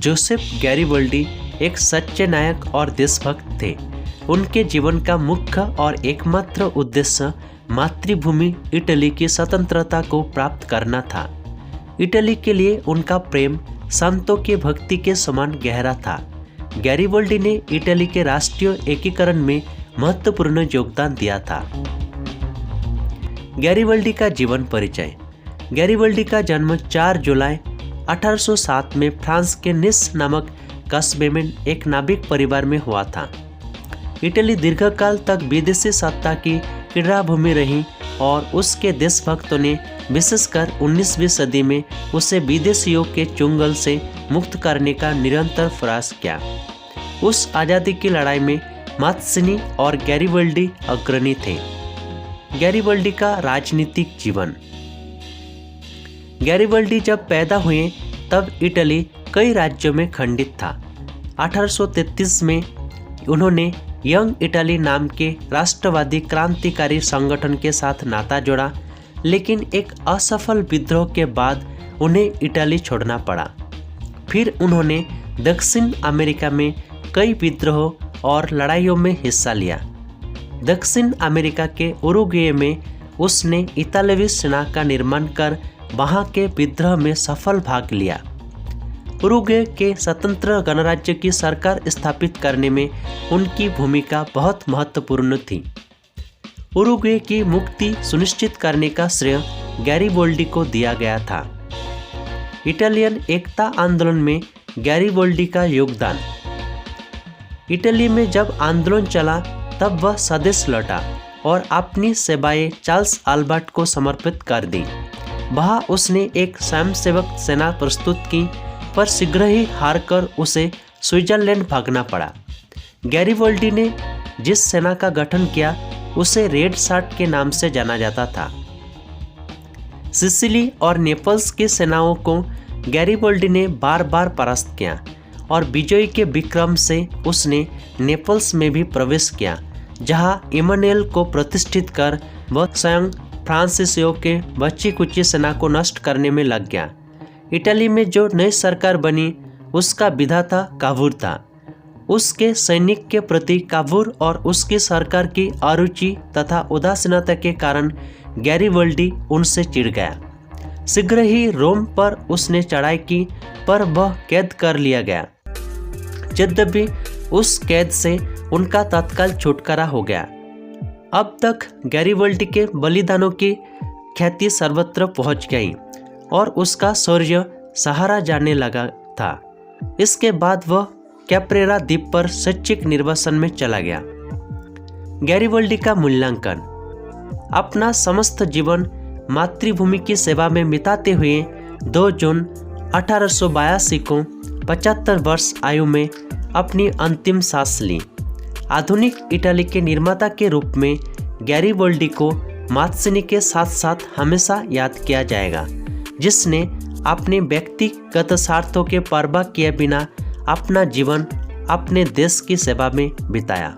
Joseph गैरिबल्डी एक सच्चे नायक और देशभक्त थे। उनके जीवन का मुख्य और एकमात्र उद्देश्य मातृभूमि इटली की स्वतंत्रता को प्राप्त करना था। इटली के लिए उनका प्रेम संतों की भक्ति के समान गहरा था। गैरिबल्डी ने इटली के राष्ट्रीय एकीकरण में महत्वपूर्ण योगदान दिया था। गैरिबल्डी का जीवन परिचय। गैरिबल्डी का जन्म 4 जुलाई 1807 में फ्रांस के निस नामक कस्बे में एक नाविक परिवार में हुआ था। इटली दीर्घकाल तक विदेशी सत्ता की क्रीड़ाभूमि रही और उसके देशभक्तों ने विशेषकर 19वीं सदी में उसे विदेशियों के चुंगल से मुक्त करने का निरंतर प्रयास किया। उस आज़ादी की लड़ाई में मात्सिनी और गैरिबल्डी अग्रणी थे। गैरिबल्डी का राजनीतिक जीवन। गैरिबल्डी जब पैदा हुए तब इटली कई राज्यों में खंडित था। 1833 में उन्होंने यंग इटली नाम के राष्ट्रवादी क्रांतिकारी संगठन के साथ नाता जोड़ा, लेकिन एक असफल विद्रोह के बाद उन्हें इटली छोड़ना पड़ा। फिर उन्होंने दक्षिण अमेरिका में कई विद्रोह और लड़ाइयों में हिस्सा लिया। दक्षिण अमेरिका के उरुग्वे में उसने इतालवी सेना का निर्माण कर वहां के विद्रोह में सफल भाग लिया। उरुग्वे के स्वतंत्र गणराज्य की सरकार स्थापित करने में उनकी भूमिका बहुत महत्वपूर्ण थी। उरुग्वे की मुक्ति सुनिश्चित करने का श्रेय गैरिबल्डी को दिया गया था। इटालियन एकता आंदोलन में गैरिबल्डी का योगदान। इटली में जब आंदोलन चला तब वह स्वदेश लौटा और अपनी सेवाएं चार्ल्स अल्बर्ट को समर्पित कर दी। वहाँ उसने एक स्वयंसेवक सेना प्रस्तुत की, पर शीघ्र ही हारकर उसे स्विट्जरलैंड भागना पड़ा। गैरिबल्डी ने जिस सेना का गठन किया उसे रेड शर्ट के नाम से जाना जाता था। सिसिली और नेपल्स की सेनाओं को गैरिबल्डी ने बार बार परास्त किया और विजय के विक्रम से उसने नेपल्स में भी प्रवेश किया, जहां इमानुएल को प्रतिष्ठित कर वह स्वयं फ्रांसीसियों के बच्ची कुची सेना को नष्ट करने में लग गया। इटली में जो नई सरकार बनी उसका विधाता कावूर था। उसके सैनिक के प्रति कावूर और उसकी सरकार की अरुचि तथा उदासीनता के कारण गैरिबल्डी उनसे चिढ़ गया। शीघ्र ही रोम पर उसने चढ़ाई की, पर वह कैद कर लिया गया। यद्यपि उस कैद से उनका तत्काल छुटकारा हो गया। अब तक गैरिबल्डी के बलिदानों की ख्याति सर्वत्र पहुंच गई और उसका शौर्य सहारा जाने लगा था। इसके बाद वह कैप्रेरा द्वीप पर शैक्षिक निर्वासन में चला गया। गैरिबल्डी का मूल्यांकन। अपना समस्त जीवन मातृभूमि की सेवा में बिताते हुए 2 जून 1882 को 75 वर्ष आयु में अपनी अंतिम सांस ली। आधुनिक इटली के निर्माता के रूप में गैरिबल्डी को मात्सिनी के साथ साथ हमेशा याद किया जाएगा, जिसने अपने व्यक्तिगत स्वार्थों के परवाह किए बिना अपना जीवन अपने देश की सेवा में बिताया।